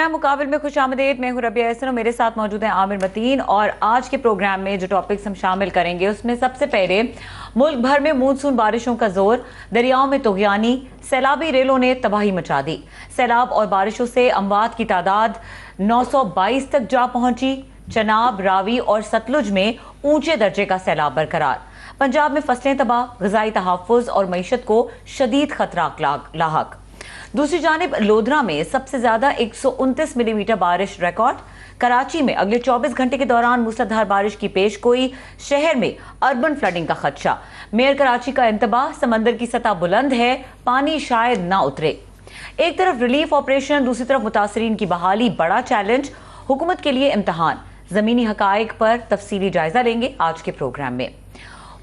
Programme मुकाबिल में खुश आमदीद। मैं हूं रबिया एहसन और मेरे साथ मौजूद हैं आमिर मतीन। और आज के प्रोग्राम में जो टॉपिक्स हम शामिल करेंगे उसमें सबसे पहले मुल्क भर में मानसून बारिशों का जोर, दरियाओं में तुगयानी, सैलाबी रेलों ने तबाही मचा दी। सैलाब और बारिशों से अमवात की तादाद 922 तक जा पहुंची। चनाब, रावी और सतलुज में ऊंचे दर्जे का सैलाब बरकरार। पंजाब में फसलें तबाह, ग़िज़ाई तहफ़्फ़ुज़ और मईशत को शदीद खतरा लाहक। दूसरी जानिब लोधरा में सबसे ज्यादा 129 मिलीमीटर बारिश रिकॉर्ड। कराची में अगले 24 घंटे के दौरान मूसलाधार बारिश की पेशगोई। शहर में अर्बन फ्लडिंग का खदशा। मेयर कराची का इंतबाह, समंदर की सतह बुलंद है, पानी शायद ना उतरे। एक तरफ रिलीफ ऑपरेशन, दूसरी तरफ मुतासरीन की बहाली बड़ा चैलेंज, हुकूमत के लिए इम्तहान। जमीनी हकाइक पर तफसीली जायजा लेंगे आज के प्रोग्राम में।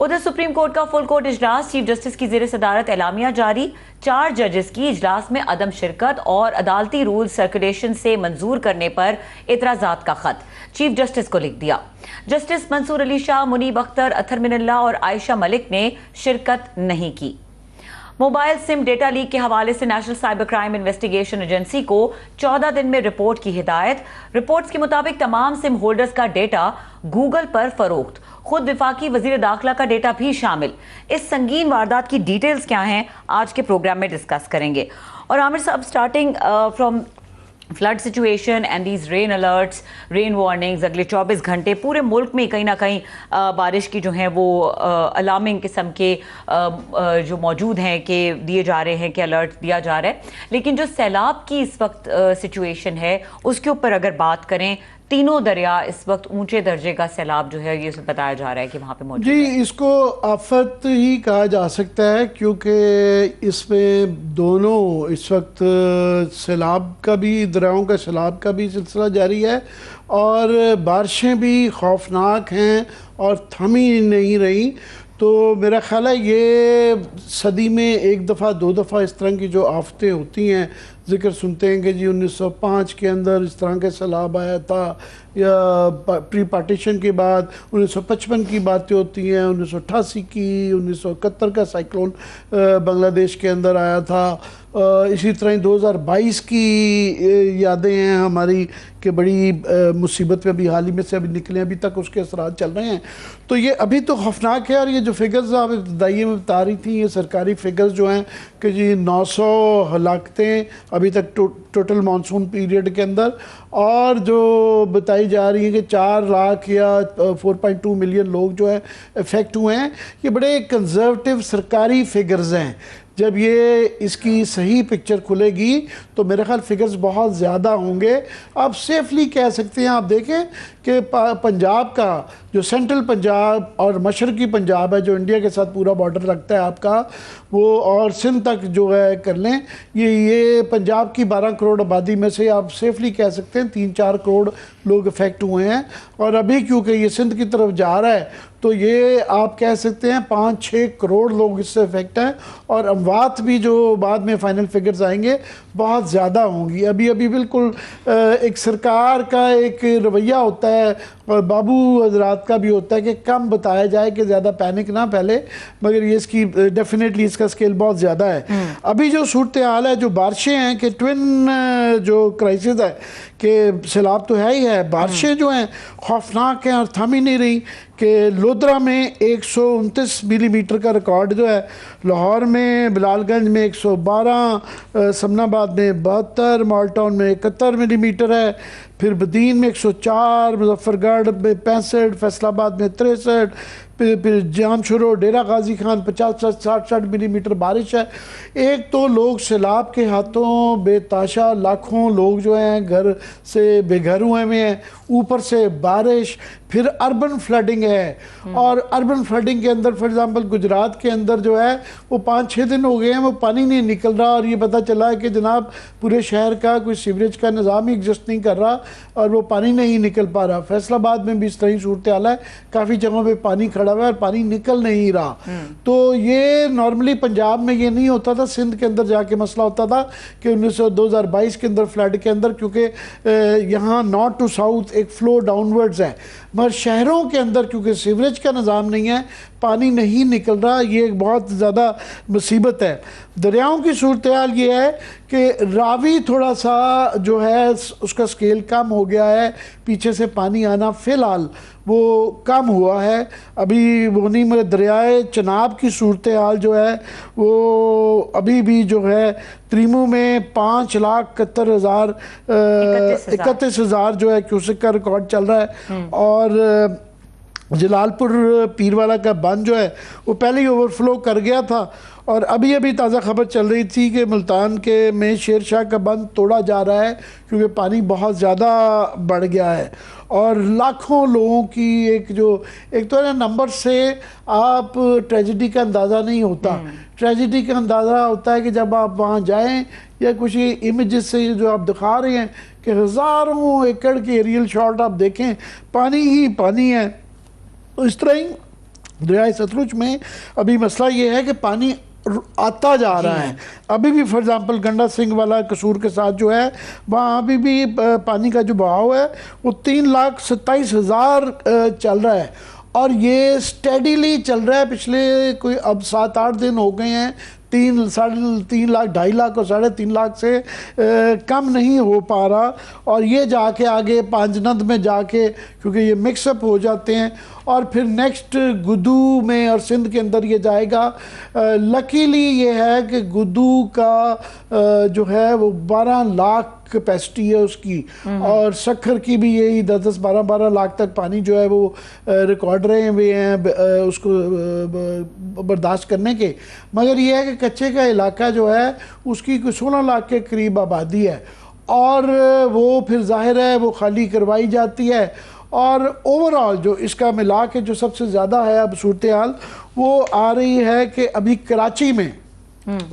उधर सुप्रीम कोर्ट का फुल कोर्ट इजलास, चीफ जस्टिस की जेर सदारत एलामिया जारी। 4 जजेस की इजलास में अदम शिरकत और अदालती रूल सर्कुलेशन से मंजूर करने पर एतराजात का खत चीफ जस्टिस को लिख दिया। जस्टिस मंसूर अली शाह, मुनीब अख्तर, अथर मिनल्ला और आयशा मलिक ने शिरकत नहीं की। मोबाइल सिम डेटा लीक के हवाले से national cyber crime investigation agency को 14 दिन में रिपोर्ट की हिदायत। रिपोर्ट्स के मुताबिक तमाम सिम होल्डर्स का डेटा गूगल पर फरोख्त, खुद विफाकी वजीर दाखिला का डेटा भी शामिल। इस संगीन वारदात की डिटेल्स क्या हैं आज के प्रोग्राम में डिस्कस करेंगे। और आमिर साहब, starting from flood situation and these rain alerts, rain warnings, अगले 24 घंटे पूरे मुल्क में कहीं ना कहीं बारिश की जो है वो अलार्मिंग किस्म के जो मौजूद हैं कि दिए जा रहे हैं, कि अलर्ट दिया जा रहा है। लेकिन जो सैलाब की इस वक्त सिचुएशन है उसके ऊपर अगर बात करें, तीनों दरिया इस वक्त ऊंचे दर्जे का सैलाब जो है ये बताया जा रहा है कि वहाँ पे मौजूद जी है। इसको आफत ही कहा जा सकता है, क्योंकि इसमें दोनों इस वक्त सैलाब का भी, दरियाओं का सैलाब का भी सिलसिला जारी है और बारिशें भी खौफनाक हैं और थमी नहीं रही। तो मेरा ख्याल है ये सदी में एक दफ़ा दो दफ़ा इस तरह की जो आफतें होती हैं, ज़िक्र सुनते हैं कि जी 1905 के अंदर इस तरह के सैलाब आया था, या प्री पार्टीशन के बाद 1955 की बातें होती हैं, 1988 की, 1971 का साइक्लोन बांग्लादेश के अंदर आया था। इसी तरह 2022 की यादें हैं हमारी कि बड़ी मुसीबत में अभी हाल ही में से अभी निकले, अभी तक उसके असरात चल रहे हैं। तो ये अभी तो खौफनाक है। और ये जो फिगर्स आप इब्तदाई में बता रही थी, ये सरकारी फिगर्स जो हैं कि जी 900 हलाकतें अभी तक टोटल मानसून पीरियड के अंदर, और जो बताई जा रही है कि 4 लाख या 4.2 मिलियन लोग जो है इफ़ेक्ट हुए हैं। ये बड़े कंजर्वेटिव सरकारी फिगर्स हैं। जब ये इसकी सही पिक्चर खुलेगी तो मेरे ख्याल फिगर्स बहुत ज़्यादा होंगे। आप सेफली कह सकते हैं, आप देखें कि पंजाब का जो सेंट्रल पंजाब और मशरकी पंजाब है, जो इंडिया के साथ पूरा बॉर्डर लगता है आपका, वो और सिंध तक जो है कर लें, ये पंजाब की 12 करोड़ आबादी में से आप सेफली कह सकते हैं 3-4 करोड़ लोग इफ़ेक्ट हुए हैं। और अभी क्योंकि ये सिंध की तरफ जा रहा है तो ये आप कह सकते हैं 5-6 करोड़ लोग इससे इफ़ेक्ट हैं। और अमवात भी जो बाद में फ़ाइनल फिगर्स आएंगे बहुत ज़्यादा होंगी। अभी बिल्कुल एक सरकार का एक रवैया होता है और बाबू हजरात का भी होता है कि कम बताया जाए कि ज़्यादा पैनिक ना फैले, मगर ये इसकी डेफिनेटली इसका स्केल बहुत ज़्यादा है। अभी जो सूरत हाल है, जो बारिशें हैं कि ट्विन जो क्राइसिस है कि सैलाब तो है ही है, बारिशें जो हैं खौफनाक हैं और थम ही नहीं रही। कि लोधरा में 129 मिलीमीटर का रिकॉर्ड जो है, लाहौर में, बिलालगंज में 112, समनाबाद में 72, माल्टाउन में 71 मिलीमीटर है, फिर बदीन में 104, मुजफ्फरगढ़ में 65, फैसलाबाद में 63, फिर जामशुरो, डेरा गाजी खान 50-60 मिलीमीटर बारिश है। एक तो लोग सैलाब के हाथों बेताशा लाखों लोग जो हैं घर से बेघर हुए हैं, ऊपर से बारिश, फिर अर्बन फ्लडिंग है। और अर्बन फ्लडिंग के अंदर फॉर एग्जांपल गुजरात के अंदर जो है वो 5-6 दिन हो गए हैं वो पानी नहीं निकल रहा, और ये पता चला है कि जनाब पूरे शहर का कोई सीवरेज का निज़ाम ही एग्जिस्ट नहीं कर रहा और वो पानी नहीं निकल पा रहा। फैसलाबाद में भी इस तरह की सूरत हाल है, काफ़ी जगहों पे पानी खड़ा हुआ है और पानी निकल नहीं रहा। तो ये नॉर्मली पंजाब में ये नहीं होता था, सिंध के अंदर जाके मसला होता था कि 2022 के अंदर फ्लड के अंदर, क्योंकि यहाँ नॉर्थ टू साउथ एक फ्लो डाउनवर्ड्स है, मगर शहरों के अंदर क्योंकि सीवरेज का निज़ाम नहीं है, पानी नहीं निकल रहा, ये एक बहुत ज़्यादा मुसीबत है। दरियाओं की सूरत हाल ये है कि रावी थोड़ा सा जो है उसका स्केल कम हो गया है, पीछे से पानी आना फ़िलहाल वो कम हुआ है। अभी बोनी में दरियाए चनाब की सूरत हाल जो है वो अभी भी जो है त्रिमू में 5,71,000 जो है क्यूसेक का रिकॉर्ड चल रहा है। और जलालपुर पीरवाला का बंद जो है वो पहले ही ओवरफ्लो कर गया था। और अभी अभी ताज़ा खबर चल रही थी कि मुल्तान के में शेर शाह का बंद तोड़ा जा रहा है क्योंकि पानी बहुत ज़्यादा बढ़ गया है। और लाखों लोगों की एक तो है नंबर से आप ट्रेजिडी का अंदाज़ा नहीं होता। ट्रेजिडी का अंदाज़ा होता है कि जब आप वहाँ जाएं या कुछ इमेजेस से जो आप दिखा रहे हैं कि हज़ारों एकड़ के एरियल शॉट आप देखें, पानी ही पानी है। तो इस तरह ही दरियाए सतलुज में अभी मसला ये है कि पानी आता जा रहा है। अभी भी फॉर एग्जांपल गंडा सिंह वाला कसूर के साथ जो है वहाँ अभी भी पानी का जो बहाव है वो 3,27,000 चल रहा है। और ये स्टेडीली चल रहा है। पिछले कोई अब 7-8 दिन हो गए हैं 3-3.5 लाख 2.5 लाख और 3.5 लाख से कम नहीं हो पा रहा। और ये जाके आगे पांजनद में जाके क्योंकि ये मिक्सअप हो जाते हैं और फिर नेक्स्ट गुद्दू में और सिंध के अंदर ये जाएगा। लकीली ये है कि गुद्दू का जो है वो 12 लाख कैपेसिटी है उसकी और सखर की भी यही 10-10 12-12 लाख तक पानी जो है वो रिकॉर्ड रहे हुए हैं उसको बर्दाश्त करने के। मगर ये है कि कच्चे का इलाका जो है उसकी 16 लाख के करीब आबादी है और वो फिर जाहिर है वो खाली करवाई जाती है। और ओवरऑल जो इसका मिला के जो सबसे ज़्यादा है अब सूरत हाल वो आ रही है कि अभी कराची में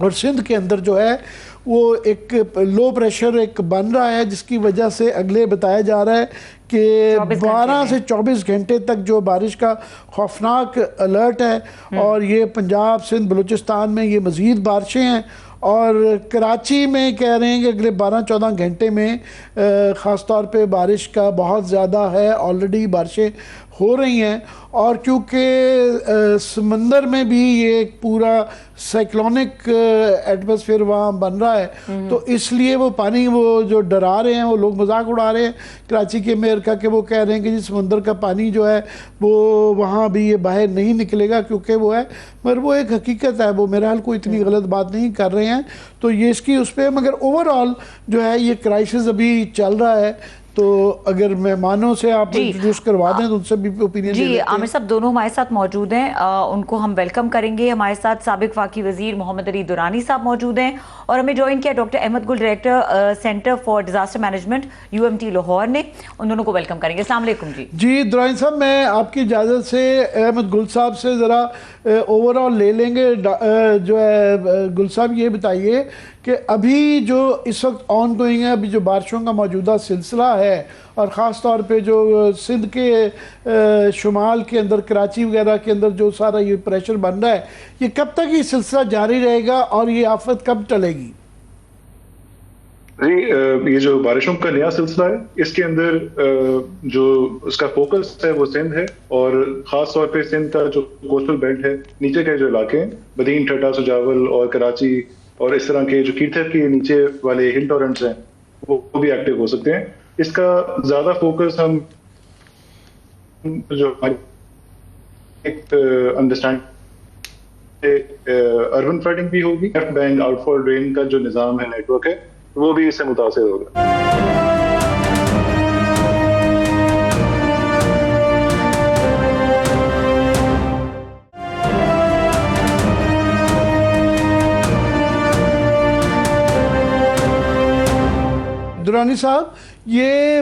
और सिंध के अंदर जो है वो एक लो प्रेशर एक बन रहा है जिसकी वजह से अगले बताया जा रहा है कि 12 से 24 घंटे तक जो बारिश का खौफनाक अलर्ट है। और ये पंजाब सिंध बलूचिस्तान में ये मज़ीद बारिशें हैं। और कराची में कह रहे हैं कि अगले 12-14 घंटे में ख़ास तौर पे बारिश का बहुत ज़्यादा है, ऑलरेडी बारिशें हो रही हैं। और क्योंकि समंदर में भी ये एक पूरा साइक्लोनिक एटमॉस्फेयर वहाँ बन रहा है तो इसलिए वो पानी वो जो डरा रहे हैं वो लोग मजाक उड़ा रहे हैं कराची के मेयर का कि वो कह रहे हैं कि जी समंदर का पानी जो है वो वहाँ भी ये बाहर नहीं निकलेगा क्योंकि वो है। मगर वो एक हकीकत है, वो मेरा हाल कोई इतनी गलत बात नहीं कर रहे हैं। तो ये इसकी उस पर मगर ओवरऑल जो है ये क्राइसिस अभी चल रहा है। तो अगर मेहमानों से आप इंट्रोड्यूस करवा दें तो उनसे भी ओपिनियन जी आमिर साहब दोनों हमारे साथ मौजूद हैं, उनको हम वेलकम करेंगे। हमारे साथ साबिक वफाकी वजीर मोहम्मद अली दुरानी साहब मौजूद हैं और हमें ज्वाइन किया डॉक्टर अहमद गुल director centre for disaster management UMT Lahore ने। उन दोनों को वेलकम करेंगे। अस्सलाम वालेकुम। जी दुरानी साहब मैं आपकी इजाज़त से अहमद गुल साहब से ज़रा ओवरऑल ले लेंगे। जो है गुल साहब ये बताइए कि अभी जो इस वक्त ऑन गोइंग है, अभी जो बारिशों का मौजूदा सिलसिला है और ख़ास तौर पे जो सिंध के शुमाल के अंदर कराची वगैरह के अंदर जो सारा ये प्रेशर बन रहा है ये कब तक ये सिलसिला जारी रहेगा और ये आफत कब टलेगी? जी ये जो बारिशों का नया सिलसिला है इसके अंदर जो उसका फोकस है वो सिंध है और ख़ास तौर पे सिंध का जो कोस्टल बेल्ट है, नीचे के जो इलाके हैं बदीन, ठट्टा, सुजावल और कराची और इस तरह के जो कीथर के नीचे वाले हिल टॉरेंट्स हैं वो भी एक्टिव हो सकते हैं। इसका ज़्यादा फोकस हम जो एक अंडरस्टैंड अर्बन फ्लडिंग भी होगी, लेफ्ट बैंक आउटफॉल ड्रेन का जो निज़ाम है, नेटवर्क है, वो भी इससे मुतासिर होगा। दुरानी साहब ये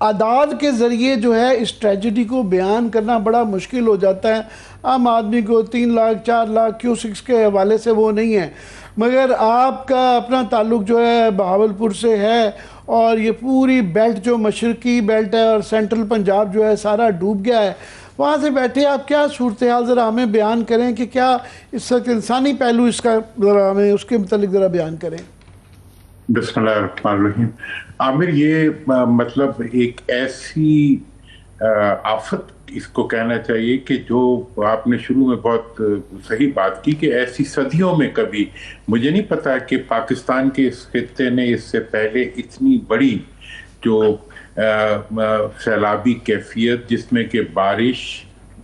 आदाद के ज़रिए जो है इस ट्रेजिडी को बयान करना बड़ा मुश्किल हो जाता है। आम आदमी को 3 लाख 4 लाख क्यूसिक्स के हवाले से वो नहीं है। मगर आपका अपना ताल्लुक़ जो है बहावलपुर से है और ये पूरी बेल्ट जो मशरकी बेल्ट है और सेंट्रल पंजाब जो है सारा डूब गया है। वहाँ से बैठे आप क्या सूरत हाल ज़रा हमें बयान करें कि क्या इस वक्त इंसानी पहलू इसका ज़रा हमें उसके मुतालिक ज़रा बयान करें। बिस्मिल्लाहिर्रहमानिर्रहीम। आमिर ये मतलब एक ऐसी आफत इसको कहना चाहिए कि जो आपने शुरू में बहुत सही बात की कि ऐसी सदियों में कभी, मुझे नहीं पता कि पाकिस्तान के इस खित्ते ने इससे पहले इतनी बड़ी जो सैलाबी कैफियत जिसमें कि बारिश,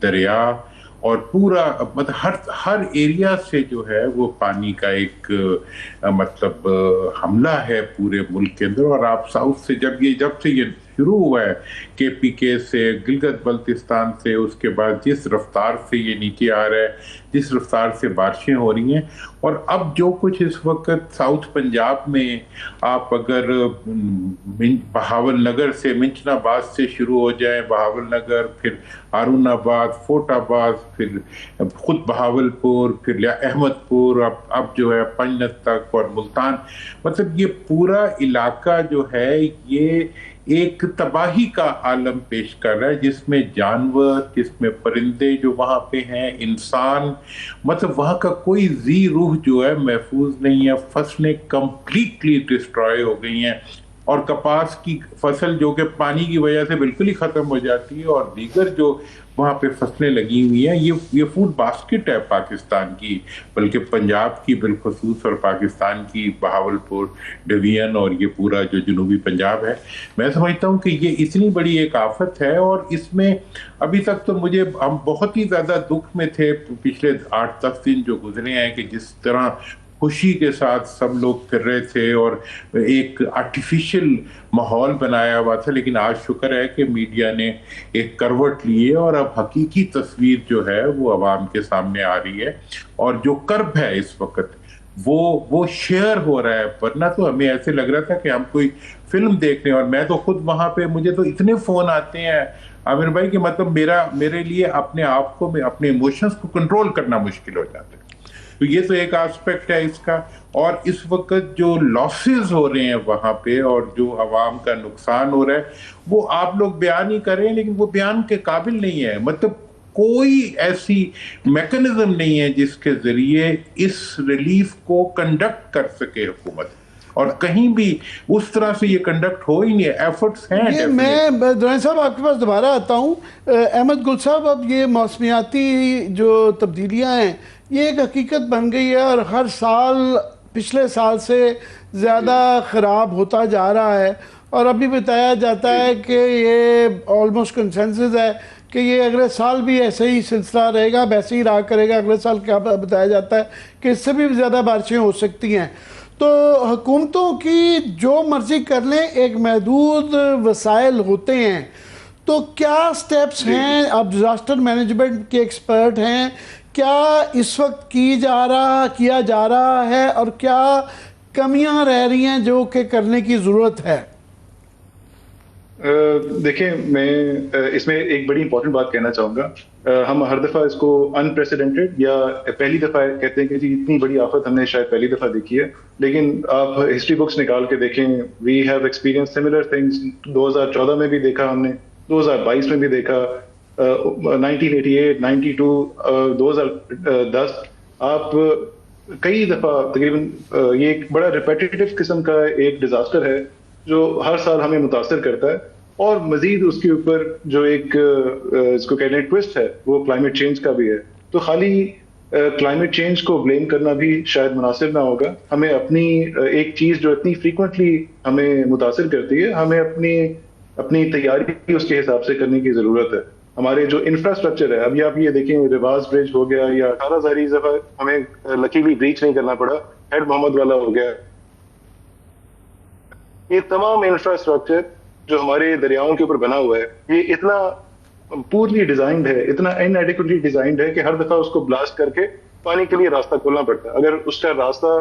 दरिया और पूरा मतलब हर एरिया से जो है वो पानी का एक मतलब हमला है पूरे मुल्क के अंदर। और आप साउथ से जब से ये शुरू हुआ है KPK से, गिलगित बल्तिस्तान से, उसके बाद जिस रफ्तार से ये नीचे आ रहा है, जिस रफ्तार से बारिशें हो रही हैं, और अब जो कुछ इस वक्त साउथ पंजाब में आप अगर बहावलनगर से, मिंचनाबाद से शुरू हो जाए, बहावलनगर, फिर हारूनाबाद, फोर्टाबाद, फिर खुद बहावलपुर, फिर अहमदपुर, अब जो है पंजनत तक और मुल्तान, मतलब ये पूरा इलाका जो है ये एक तबाही का आलम पेश कर रहा है, जिसमें जानवर, जिसमें परिंदे जो वहाँ पे हैं, इंसान, मतलब वहाँ का कोई जी रूह जो है महफूज नहीं है। फसलें कंप्लीटली डिस्ट्रॉय हो गई हैं और कपास की फसल जो कि पानी की वजह से बिल्कुल ही ख़त्म हो जाती है, और दीगर जो वहाँ पे फसलें लगी हुई हैं, ये फूड बास्केट है पाकिस्तान की, बल्कि पंजाब की बिलखसूस, और पाकिस्तान की बहावलपुर डिवीजन और ये पूरा जो जनूबी पंजाब है। मैं समझता हूँ कि ये इतनी बड़ी एक आफत है, और इसमें अभी तक तो हम बहुत ही ज़्यादा दुख में थे पिछले 8-10 दिन जो गुजरे हैं, कि जिस तरह खुशी के साथ सब लोग फिर रहे थे और एक आर्टिफिशियल माहौल बनाया हुआ था, लेकिन आज शुक्र है कि मीडिया ने एक करवट ली है और अब हकीकी तस्वीर जो है वो आवाम के सामने आ रही है, और जो कर्ब है इस वक्त वो शेयर हो रहा है। वरना तो हमें ऐसे लग रहा था कि हम कोई फिल्म देख रहे हैं, और मैं तो खुद वहां पे, मुझे तो इतने फोन आते हैं आमिर भाई कि मतलब मेरे लिए अपने आप को, अपने इमोशंस को कंट्रोल करना मुश्किल हो जाता है। तो ये तो एक एस्पेक्ट है इसका। और इस वक्त जो लॉसेस हो रहे हैं वहां पे और जो आवाम का नुकसान हो रहा है वो आप लोग बयान ही करें, लेकिन वो बयान के काबिल नहीं है। मतलब कोई ऐसी मैकेनिज्म नहीं है जिसके जरिए इस रिलीफ को कंडक्ट कर सके हुकूमत, और कहीं भी उस तरह से ये कंडक्ट हो ही नहीं है। एफर्ट्स हैं। ये मैं दुरानी साहब आपके पास दोबारा आता हूँ। अहमद गुल साहब, अब ये मौसमियाती जो तब्दीलियाँ हैं ये एक हकीकत बन गई है, और हर साल पिछले साल से ज़्यादा ख़राब होता जा रहा है, और अभी बताया जाता है कि ये ऑलमोस्ट कंसेंसस है कि ये अगले साल भी ऐसे ही सिलसिला रहेगा, वैसे ही रहा करेगा। अगले साल क्या बताया जाता है कि इससे भी ज़्यादा बारिशें हो सकती हैं। तो हुकूमतों की जो मर्ज़ी कर लें, एक महदूद वसाइल होते हैं, तो क्या स्टेप्स हैं? आप डिज़ास्टर मैनेजमेंट के एक्सपर्ट हैं, क्या इस वक्त किया जा रहा है, और क्या कमियां रह रही हैं जो कि करने की ज़रूरत है? देखिए, मैं इसमें एक बड़ी इंपॉर्टेंट बात कहना चाहूँगा। हम हर दफ़ा इसको अनप्रेसिडेंटेड या पहली दफ़ा कहते हैं कि जी इतनी बड़ी आफत हमने शायद पहली दफ़ा देखी है, लेकिन आप हिस्ट्री बुक्स निकाल के देखें, we have experience similar things. 2014 में भी देखा हमने, 2022 में भी देखा, 1988, 92, 2010। आप कई दफ़ा तकरीबन ये एक बड़ा रिपेटिटिव किस्म का एक डिज़ास्टर है जो हर साल हमें मुतासर करता है। और मजीद उसके ऊपर जो एक इसको कहते हैं ट्विस्ट है, वो क्लाइमेट चेंज का भी है। तो खाली क्लाइमेट चेंज को ब्लेम करना भी शायद मुनासिब ना होगा। हमें अपनी एक चीज़ जो इतनी फ्रीक्वेंटली हमें मुतासर करती है, हमें अपनी तैयारी उसके हिसाब से करने की ज़रूरत है। हमारे जो इंफ्रास्ट्रक्चर है, अभी आप ये देखें, रिवाज ब्रिज हो गया, या 18 ज़ारी दफ़ा हमें लकीली ब्रीच नहीं करना पड़ा, हेड मोहम्मद वाला हो गया। ये तमाम इंफ्रास्ट्रक्चर जो हमारे दरियाओं के ऊपर बना हुआ है, ये इतना पूर्ली डिजाइंड है, इतना इनएडिक्वेटली डिजाइंड है कि हर दफा उसको ब्लास्ट करके पानी के लिए रास्ता खोलना पड़ता है। अगर उसका रास्ता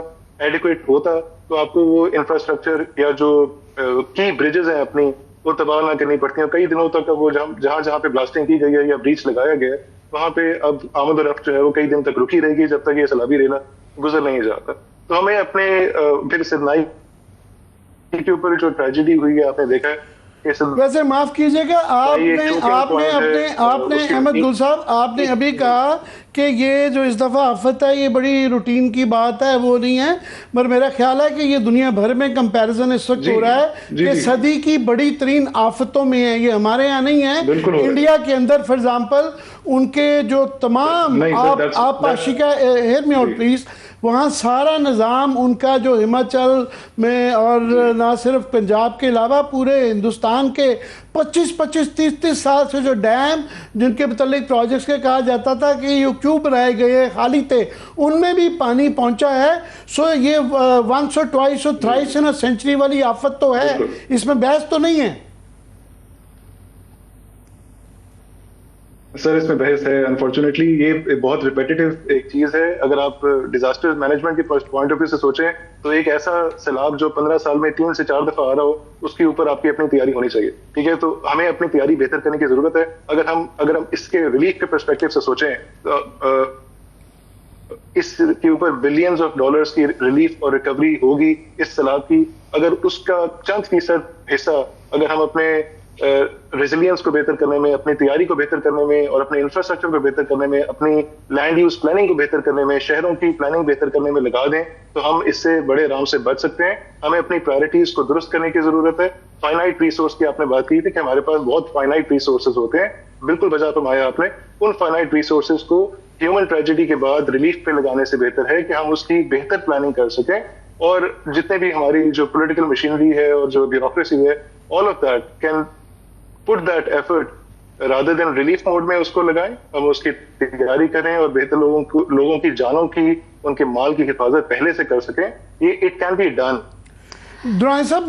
एडिक्वेट होता तो आपको वो इंफ्रास्ट्रक्चर या जो की ब्रिजेस हैं अपनी, वो तबाह ना करनी पड़ती हैं। कई दिनों तक वो जहाँ पे ब्लास्टिंग की गई है या ब्रीच लगाया गया है, वहां पे अब आमद और रफ्त जो है वो कई दिन तक रुकी रहेगी जब तक ये सैलाबी रेला गुजर नहीं जाता। तो हमें अपने फिर सिरनाई के ऊपर जो ट्रेजेडी हुई है, आपने देखा है। वैसे माफ कीजिएगा, आपने अहमद गुल साहब, आपने अभी कहा कि ये जो इस दफ़ा आफत है ये बड़ी रूटीन की बात है, वो नहीं है। मगर मेरा ख्याल है कि ये दुनिया भर में कंपैरिजन इस वक्त हो रहा है कि सदी की बड़ी तरीन आफतों में है। ये हमारे यहाँ नहीं है, इंडिया के अंदर फॉर एग्जाम्पल उनके जो तमाम आप Ashika hear me out please, वहाँ सारा निज़ाम उनका जो हिमाचल में और ना सिर्फ पंजाब के अलावा पूरे हिंदुस्तान के 25-25, 30-30 साल से जो डैम जिनके मतलब प्रोजेक्ट्स के कहा जाता था कि ये क्यों बनाए गए, खाली थे, उनमें भी पानी पहुंचा है। सो ये वंस और ट्वाइस और थ्राइस इन अ सेंचुरी वाली आफत तो है, इसमें बहस तो नहीं है सर। इसमें बहस है। अनफॉर्चुनेटली ये बहुत रिपीटेटिव एक चीज है। अगर आप डिजास्टर मैनेजमेंट के पॉइंट ऑफ व्यू से सोचें तो एक ऐसा सैलाब जो 15 साल में 3 से 4 दफा आ रहा हो, उसके ऊपर आपकी अपनी तैयारी होनी चाहिए, ठीक है। तो हमें अपनी तैयारी बेहतर करने की जरूरत है। अगर हम इसके रिलीफ के पर्सपेक्टिव से सोचें तो इसके ऊपर बिलियंस ऑफ डॉलर्स की रिलीफ और रिकवरी होगी इस सैलाब की। अगर उसका चंद फीसद हिस्सा अगर हम अपने रेजिलियंस को बेहतर करने में, अपनी तैयारी को बेहतर करने में और अपने इंफ्रास्ट्रक्चर को बेहतर करने में, अपनी लैंड यूज प्लानिंग को बेहतर करने में, शहरों की प्लानिंग बेहतर करने में लगा दें तो हम इससे बड़े आराम से बच सकते हैं। हमें अपनी प्रायोरिटीज को दुरुस्त करने की जरूरत है। फाइनाइट रिसोर्स की आपने बात की थी कि हमारे पास बहुत फाइनाइट रिसोर्सेज होते हैं, बिल्कुल बजा फरमाया आपने। उन फाइनाइट रिसोर्सेज को ह्यूमन ट्रेजेडी के बाद रिलीफ पे लगाने से बेहतर है कि हम उसकी बेहतर प्लानिंग कर सकें। और जितने भी हमारी जो पॉलिटिकल मशीनरी है और जो ब्यूरोक्रेसी है, all of that can put that effort rather than relief mode में उसको लगाएं। हम उसकी तैयारी करें और बेहतर लोगों की जानों की, उनके माल की हिफाजत पहले से कर सकें। ये it can be done. Durrani साहब,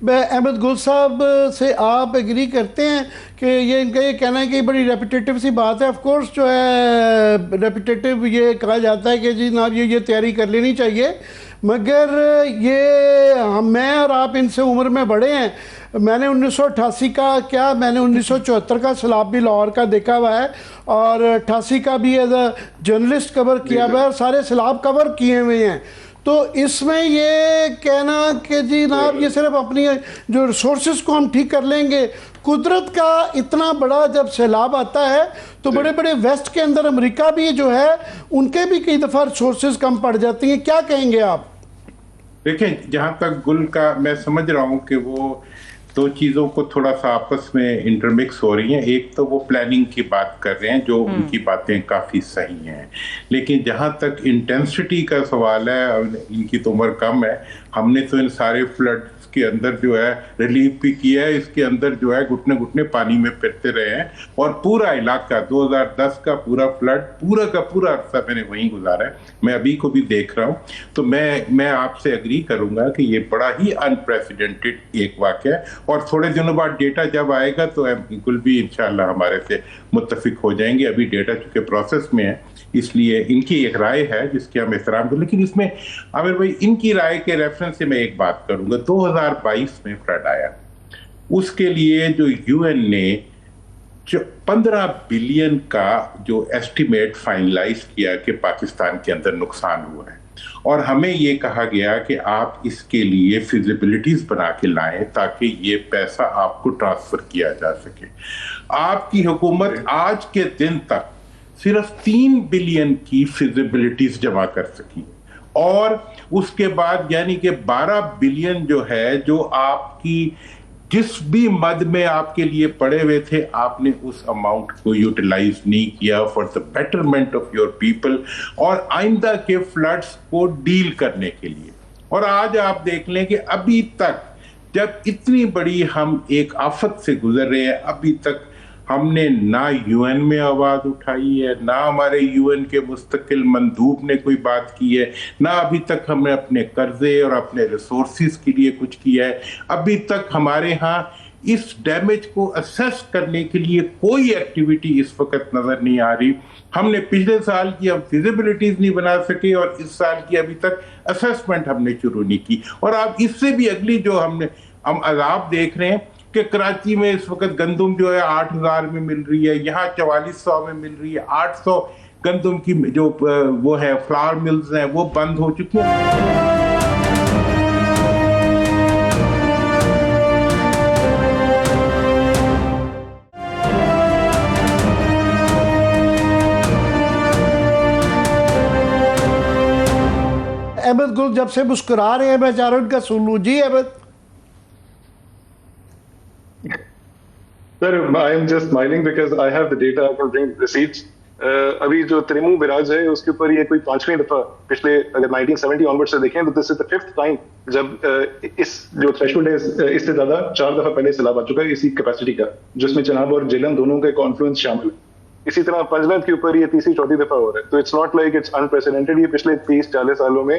मैं अहमद गुल साहब से आप एग्री करते हैं कि ये इनका ये कहना है कि बड़ी रेपिटेटिव सी बात है। ऑफ कोर्स जो है रेपिटेटिव ये कहा जाता है कि जी ना ये तैयारी कर लेनी चाहिए, मगर ये मैं और आप इनसे उम्र में बड़े हैं। मैंने 1988 का क्या, मैंने 1974 का सैलाब भी लाहौर का देखा हुआ है और 88 का भी एज अ जर्नलिस्ट कवर किया हुआ है और सारे सैलाब कवर किए हुए हैं। तो इसमें ये कहना कि जी जनाब ये सिर्फ अपनी जो रिसोर्सेज को हम ठीक कर लेंगे, कुदरत का इतना बड़ा जब सैलाब आता है तो बड़े बड़े वेस्ट के अंदर अमेरिका भी जो है उनके भी कई दफ़ा रिसोर्सेज कम पड़ जाती हैं। क्या कहेंगे आप? देखें, जहाँ तक गुल का मैं समझ रहा हूँ कि वो दो चीज़ों को थोड़ा सा आपस में इंटरमिक्स हो रही हैं। एक तो वो प्लानिंग की बात कर रहे हैं, जो उनकी बातें काफ़ी सही हैं, लेकिन जहाँ तक इंटेंसिटी का सवाल है, इनकी तो उम्र कम है, हमने तो इन सारे फ्लड्स के अंदर जो है रिलीफ भी किया है, इसके अंदर जो है घुटने घुटने पानी में फिरते रहे हैं और पूरा इलाका 2010 का पूरा फ्लड पूरा का पूरा अरसा मैंने वहीं गुजारा है। मैं अभी को भी देख रहा हूँ, तो मैं आपसे एग्री करूंगा कि ये बड़ा ही अनप्रेसिडेंटेड एक वाक़या है और थोड़े दिनों बाद डेटा जब आएगा तो बिल्कुल भी इंशाल्लाह हमारे से मुत्तफिक हो जाएंगे। अभी डेटा चूंकि प्रोसेस में है, इसलिए इनकी एक राय है जिसकी हम एहतराम करें। लेकिन इसमें आमिर भाई, इनकी राय के रेफरेंस से मैं एक बात करूंगा। 2022 में फ्लड आया, उसके लिए जो यूएन ने जो 15 बिलियन का जो एस्टिमेट फाइनलाइज किया कि पाकिस्तान के अंदर नुकसान हुआ है, और हमें ये कहा गया कि आप इसके लिए फिजिबिलिटीज बना के लाएं ताकि ये पैसा आपको ट्रांसफर किया जा सके। आपकी हुकूमत आज के दिन तक सिर्फ 3 बिलियन की फिजिबिलिटीज जमा कर सकी और उसके बाद यानी कि 12 बिलियन जो है, जो आपकी जिस भी मद में आपके लिए पड़े हुए थे, आपने उस अमाउंट को यूटिलाइज नहीं किया for the betterment of your people और आइंदा के फ्लड्स को डील करने के लिए। और आज आप देख लें कि अभी तक जब इतनी बड़ी हम एक आफत से गुजर रहे हैं, अभी तक हमने ना यूएन में आवाज उठाई है, ना हमारे यूएन के मुस्तकिल मंदूब ने कोई बात की है, ना अभी तक हमने अपने कर्जे और अपने रिसोर्सेज के लिए कुछ किया है। अभी तक हमारे यहाँ इस डैमेज को असेस करने के लिए कोई एक्टिविटी इस वक्त नजर नहीं आ रही। हमने पिछले साल की हम फिजिबिलिटीज नहीं बना सके और इस साल की अभी तक असेसमेंट हमने शुरू नहीं की। और आप इससे भी अगली जो हम अजाब देख रहे हैं कि कराची में इस वक्त गंदम जो है 8000 में मिल रही है, यहाँ 4400 में मिल रही है। 800 गंदम की जो वो है फ्लावर मिल्स हैं वो बंद हो चुकी हैं। बिल्कुल जब से मुस्कुरा रहे हैं मैं चाह रहा हूँ इनका सुन लूँ। जी Ahmad. Sir, I am just smiling because I have the data, I can bring receipts. अभी जो त्रिमू बिराज है उसके ऊपर ये कोई 5वीं दफा पिछले अगर 1970 ऑनवर्ड से देखें तो this is the 5th time जब इस जो थ्रेशोल्ड है इससे ज्यादा 4 दफा पहले सैलाब आ चुका है इसी कैपेसिटी का, जिसमें चनाब और झेलम दोनों का कॉन्फ्लुएंस शामिल है। इसी तरह पंजगंज के ऊपर ये तीसरी चौथी दफा हो रहा है, तो it's not like it's unprecedented. ये पिछले 30-40 सालों में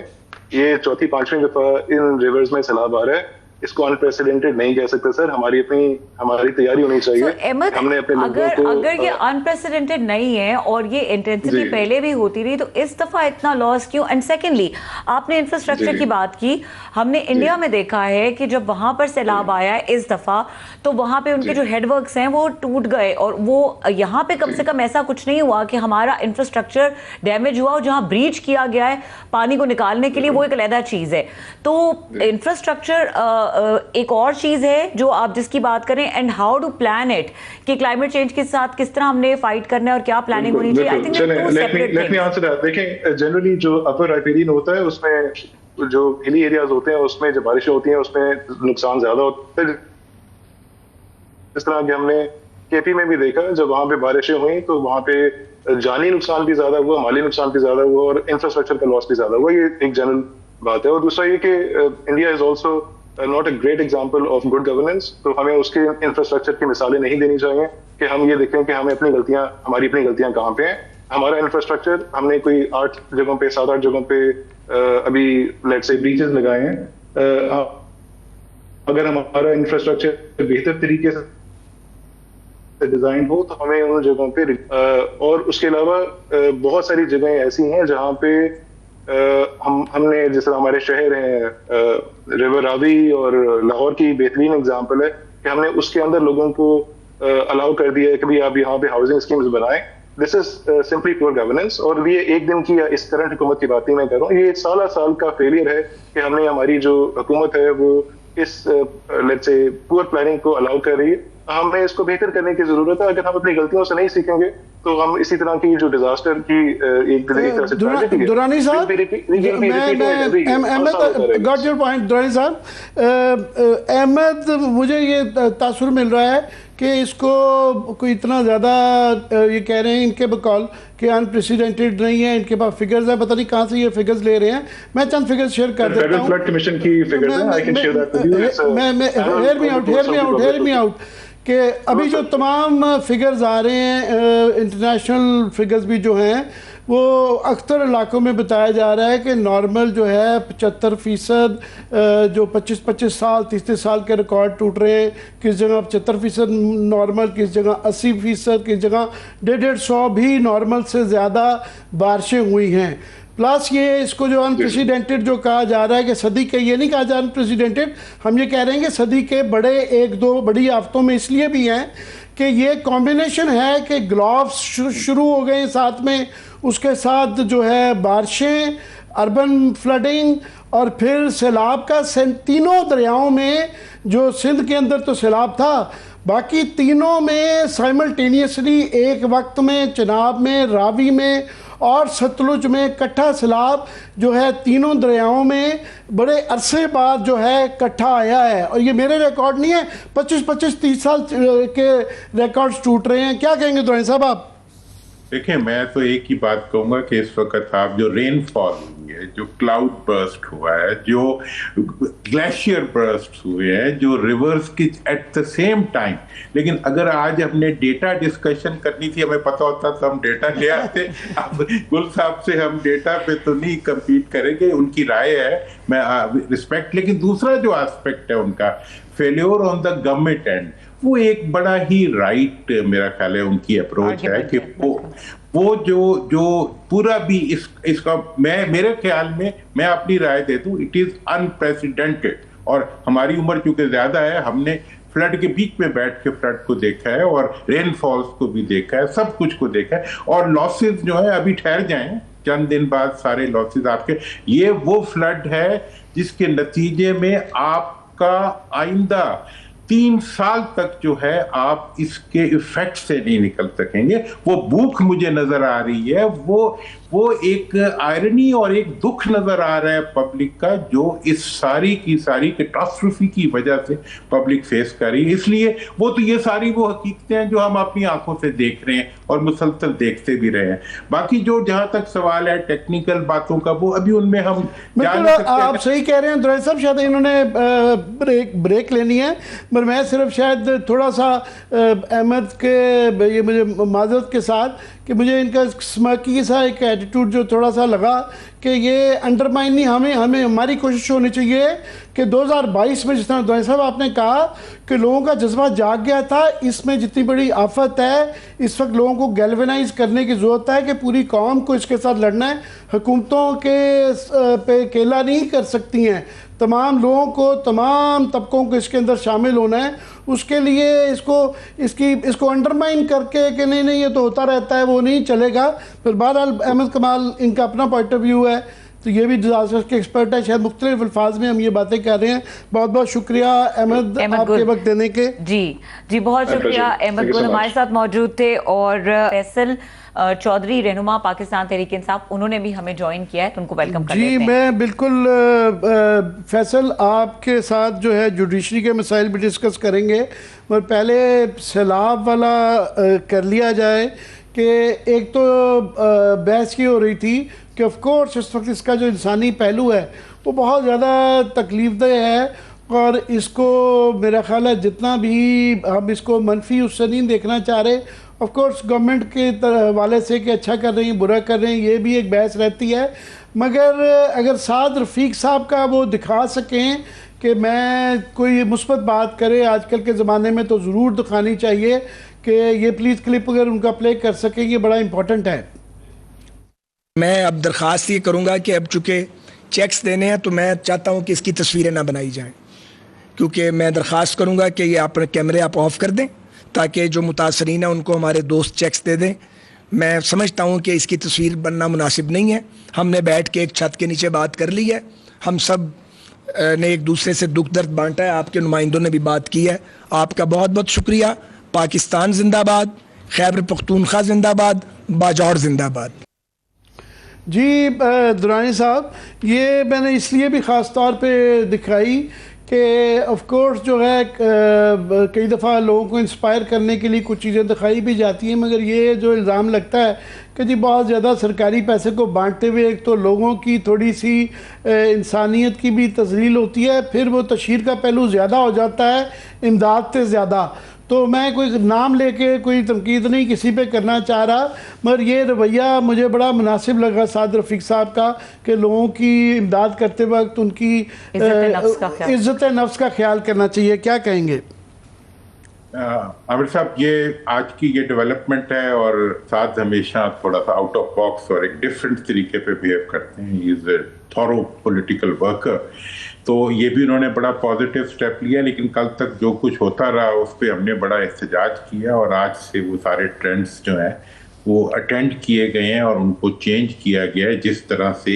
ये चौथी 5वीं दफा इन रिवर्स में सैलाब आ रहा है। इसको अनप्रेसिडेंटेड नहीं कह सकते सर, हमारी तैयारी होनी चाहिए। अहमद, हमने अपने लोगों को अगर ये अनप्रेसिडेंटेड नहीं है और ये इंटेंसिटी पहले भी होती रही तो इस दफा इतना लॉस क्यों? एंड सेकेंडली आपने इंफ्रास्ट्रक्चर की बात की, हमने इंडिया में देखा है कि जब वहां पर सैलाब आया है इस दफा तो वहां पे उनके जो हेडवर्क्स हैं वो टूट गए, और वो यहाँ पे कम से कम ऐसा कुछ नहीं हुआ कि हमारा इंफ्रास्ट्रक्चर डैमेज हुआ, और जहां ब्रीच किया गया है पानी को निकालने के लिए वो एक अलग चीज है। तो इंफ्रास्ट्रक्चर एक और चीज है जो आप जिसकी बात करें, and how to plan it कि क्लाइमेट चेंज के साथ किस तरह हमने फाइट करना है और क्या प्लानिंग होनी चाहिए। I think let me answer that. देखें, जनरली जो अपर राइपेरियन होता है उसमें जो हिली एरियाज होते हैं उसमें जब बारिशें होती हैं उसमें नुकसान ज्यादा होता है। इस तरह के हमने केपी में भी देखा, जब वहां पे बारिशें हुई तो वहां पे जानी नुकसान भी ज्यादा हुआ, माली नुकसान भी ज्यादा हुआ और इंफ्रास्ट्रक्चर का लॉस भी ज्यादा हुआ। ये एक जनरल बात है। और दूसरा ये कि India is also not a great example of good governance, तो हमें उसके इंफ्रास्ट्रक्चर की मिसालें नहीं देनी चाहिए कि हम ये देखें कि हमें हमारी अपनी गलतियां कहाँ पे हैं। हमारा इंफ्रास्ट्रक्चर हमने कोई 8 जगहों पे 7-8 जगहों पे अभी लेट्स से ब्रीचेस लगाए हैं। अगर हमारा इंफ्रास्ट्रक्चर बेहतर तरीके से डिजाइन हो तो हमें उन जगहों पे और उसके अलावा बहुत सारी जगहें ऐसी हैं जहाँ पे हमने जिस तरह हमारे शहर हैं रिवर रावी और लाहौर की बेहतरीन एग्जांपल है कि हमने उसके अंदर लोगों को अलाउ कर दिया है कि भाई आप यहाँ पे हाउसिंग स्कीम्स बनाएं। This is simply poor governance. और ये एक दिन की या इस करंट हुकूमत की बात नहीं मैं कर रहा हूँ, ये साल का फेलियर है कि हमने हमारी जो हुकूमत है वो इस लेट्स से पुअर प्लानिंग को अलाउ कर रही है। हमें इसको बेहतर करने की जरूरत है। अगर हम अपनी गलतियों से नहीं सीखेंगे तो हम इसी तरह की जो डिजास्टर की एक तरह से दुरानी साहब, गॉट योर पॉइंट दुरानी साहब। अहमद, मुझे ये तासुर मिल रहा है कि इसको कोई इतना ज़्यादा ये कह रहे हैं इनके बकौल कि अनप्रेसिडेंटेड नहीं है, इनके पास फिगर्स है, पता नहीं कहाँ से ये फिगर्स ले रहे हैं। मैं चंद फिगर्स शेयर कर देता हूँ। फ्लड कमीशन की फिगर्स हैं, I can share that with you. Hear me out कि अभी जो तमाम फिगर्स आ रहे हैं, इंटरनेशनल फिगर्स भी जो हैं, वो अक्सर इलाकों में बताया जा रहा है कि नॉर्मल जो है 75% जो 25-25 साल 30 साल के रिकॉर्ड टूट रहे हैं। किस जगह 75% नॉर्मल, किस जगह 80%, किस जगह 150 भी नॉर्मल से ज़्यादा बारिशें हुई हैं। प्लस ये इसको जो अनप्रेसिडेंटेड जो कहा जा रहा है कि सदी के, ये नहीं कहा जा रहा अनप्रेसिडेंटेड, हम ये कह रहे हैं कि सदी के बड़े 1-2 बड़ी आफतों में इसलिए भी हैं कि ये कॉम्बिनेशन है कि ग्लोव्स शुरू हो गए साथ में, उसके साथ जो है बारिशें, अर्बन फ्लडिंग और फिर सैलाब का। तीनों दरियाओं में जो सिंध के अंदर तो सैलाब था, बाकी तीनों में साइमल्टेनियसली एक वक्त में चनाब में, रावी में और सतलुज में इकट्ठा सैलाब जो है तीनों दरियाओं में बड़े अरसे बाद जो है इकट्ठा आया है। और ये मेरे रिकॉर्ड नहीं है, 25-30 साल के रिकॉर्ड्स टूट रहे हैं। क्या कहेंगे दुरानी साहब आप? देखिए, मैं तो एक ही बात कहूंगा कि इस वक्त आप जो रेनफॉल हुई है, जो क्लाउड बर्स्ट हुआ है, जो ग्लेशियर बर्स्ट हुए हैं, जो रिवर्स की एट द सेम टाइम। लेकिन अगर आज हमने डेटा डिस्कशन करनी थी, हमें पता होता तो हम डेटा ले आते। अब गुल साहब से हम डेटा पे तो नहीं कम्पीट करेंगे, उनकी राय है, मैं रिस्पेक्ट। लेकिन दूसरा जो एस्पेक्ट है उनका, failure on the government and, वो एक बड़ा ही राइट मेरा ख्याल है उनकी अप्रोच है कि वो जो पूरा भी इसका मेरे ख्याल में, मैं अपनी राय दे दूं, इट इज अनप्रेसिडेंटेड। और हमारी उम्र चूंकि ज्यादा है, हमने फ्लड के बीच में बैठ के फ्लड को देखा है और रेनफॉल्स को भी देखा है, सब कुछ को देखा है। और लॉसेस जो है अभी ठहर जाएं, चंद दिन बाद सारे लॉसेस आपके, ये वो फ्लड है जिसके नतीजे में आपका आइंदा 3 साल तक जो है आप इसके इफेक्ट से नहीं निकल सकेंगे। वो भूख मुझे नजर आ रही है, वो एक आयरनी और एक दुख नजर आ रहा है पब्लिक का, जो इस सारी की सारी कैटास्ट्रोफी की वजह से पब्लिक फेस कर रही है। इसलिए वो तो ये सारी वो हकीकतें हैं जो हम अपनी आंखों से देख रहे हैं और मुसलसल देखते भी रहे हैं। बाकी जो जहां तक सवाल है टेक्निकल बातों का, वो अभी उनमें हम आप सही कह रहे हैं दुरानी साहब, शायद इन्होंने ब्रेक लेनी है, पर मैं सिर्फ शायद थोड़ा सा अहमद के ये मुझे माजरत के साथ कि मुझे इनका स्मर्की सा एक एटीट्यूड जो थोड़ा सा लगा कि ये अंडरमाइन नहीं, हमें हमारी कोशिश होनी चाहिए कि 2022 में जिस तरह दुरानी साहब आपने कहा कि लोगों का जज्बा जाग गया था, इसमें जितनी बड़ी आफत है इस वक्त लोगों को गैल्वेनाइज करने की ज़रूरत है कि पूरी कौम को इसके साथ लड़ना है। हुकूमतों के पे केला नहीं कर सकती हैं, तमाम लोगों को, तमाम तबकों को इसके अंदर शामिल होना है। उसके लिए इसको अंडरमाइन करके कि नहीं ये तो होता रहता है, वो नहीं चलेगा। फिर बहरहाल अहमद कमाल इनका अपना पॉइंट ऑफ व्यू है, तो ये भी डिजास्टर के एक्सपर्ट है, शायद मुख्तलिफ अल्फाज में हम ये बातें कर रहे हैं। बहुत बहुत शुक्रिया अहमद आपके वक्त देने के। जी बहुत शुक्रिया। अहमद गुल हमारे साथ मौजूद थे और फैसल चौधरी रहनुमा पाकिस्तान तहरीक इंसाफ, उन्होंने भी हमें ज्वाइन किया है, तो उनको वेलकम कर लेते हैं। मैं बिल्कुल फैसल आपके साथ जो है जुडिशरी के मसाइल भी डिस्कस करेंगे, मगर पहले सैलाब वाला कर लिया जाए कि एक तो बहस की हो रही थी कि ऑफ कोर्स इस वक्त इसका जो इंसानी पहलू है वो बहुत ज़्यादा तकलीफदेह है, और इसको मेरा ख्याल है जितना भी हम इसको मनफी उससे नहीं देखना चाह रहे। ऑफ कोर्स गवर्नमेंट के हवाले से कि अच्छा कर रही हैं बुरा कर रहे हैं, ये भी एक बहस रहती है, मगर अगर साद रफ़ीक साहब का वो दिखा सकें कि मैं कोई मुस्बत बात करे आजकल के ज़माने में, तो ज़रूर दिखानी चाहिए कि ये प्लीज़ क्लिप अगर उनका प्ले कर सकें, ये बड़ा इम्पोर्टेंट है। मैं अब दरख्वास्त ये करूँगा कि अब चूँकि चेक्स देने हैं तो मैं चाहता हूँ कि इसकी तस्वीरें ना बनाई जाएँ, क्योंकि मैं दरख्वास्त करूँगा कि ये अपने कैमरे आप ऑफ़ कर दें ताकि जो मुतासरीन हैं उनको हमारे दोस्त चेक्स दे दें। मैं समझता हूँ कि इसकी तस्वीर बनना मुनासिब नहीं है। हमने बैठ के एक छत के नीचे बात कर ली है, हम सब ने एक दूसरे से दुख दर्द बांटा है, आपके नुमाइंदों ने भी बात की है। आपका बहुत बहुत शुक्रिया। पाकिस्तान जिंदाबाद, खैबर पख्तूनख्वा जिंदाबाद, बाजौर जिंदाबाद। जी दुरानी साहब, ये मैंने इसलिए भी ख़ास तौर पे दिखाई कि ऑफ कोर्स जो है कई दफ़ा लोगों को इंस्पायर करने के लिए कुछ चीज़ें दिखाई भी जाती हैं, मगर ये जो इल्ज़ाम लगता है कि जी बहुत ज़्यादा सरकारी पैसे को बांटते हुए एक तो लोगों की थोड़ी सी इंसानियत की भी तज़लील होती है, फिर वो तशहीर का पहलू ज़्यादा हो जाता है इमदाद से ज़्यादा। तो मैं कोई नाम लेके कोई तनकीद नहीं किसी पे करना चाह रहा, मगर ये रवैया मुझे बड़ा मुनासिब लगा साद रफ़ीक साहब का कि लोगों की इमदाद करते वक्त उनकी इज़्ज़त नफ्स का ख्याल करना चाहिए। क्या कहेंगे आमिर साहब? ये आज की ये डेवलपमेंट है और साद हमेशा थोड़ा सा आउट ऑफ बॉक्स और एक डिफरेंट तरीके पे बिहेव करते हैं। He is a thorough political worker, तो ये भी उन्होंने बड़ा पॉजिटिव स्टेप लिया, लेकिन कल तक जो कुछ होता रहा उस पर हमने बड़ा एहतजाज किया और आज से वो सारे ट्रेंड्स जो हैं वो अटेंड किए गए हैं और उनको चेंज किया गया है। जिस तरह से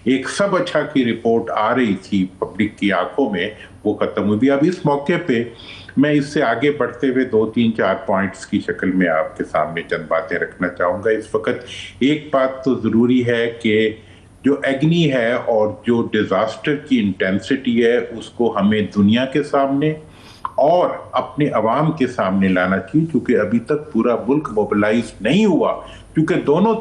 एक सब अच्छा की रिपोर्ट आ रही थी पब्लिक की आंखों में, वो ख़त्म हुई। अब इस मौके पे मैं इससे आगे बढ़ते हुए 2-3-4 पॉइंट्स की शक्ल में आपके सामने चंद बातें रखना चाहूँगा। इस वक्त एक बात तो ज़रूरी है कि जो एग्नी है और जो डिज़ास्टर की इंटेंसिटी है उसको हमें दुनिया के सामने और अपने अवाम के सामने लाना चाहिए, क्योंकि अभी तक पूरा मुल्क मोबिलाइज नहीं हुआ, क्योंकि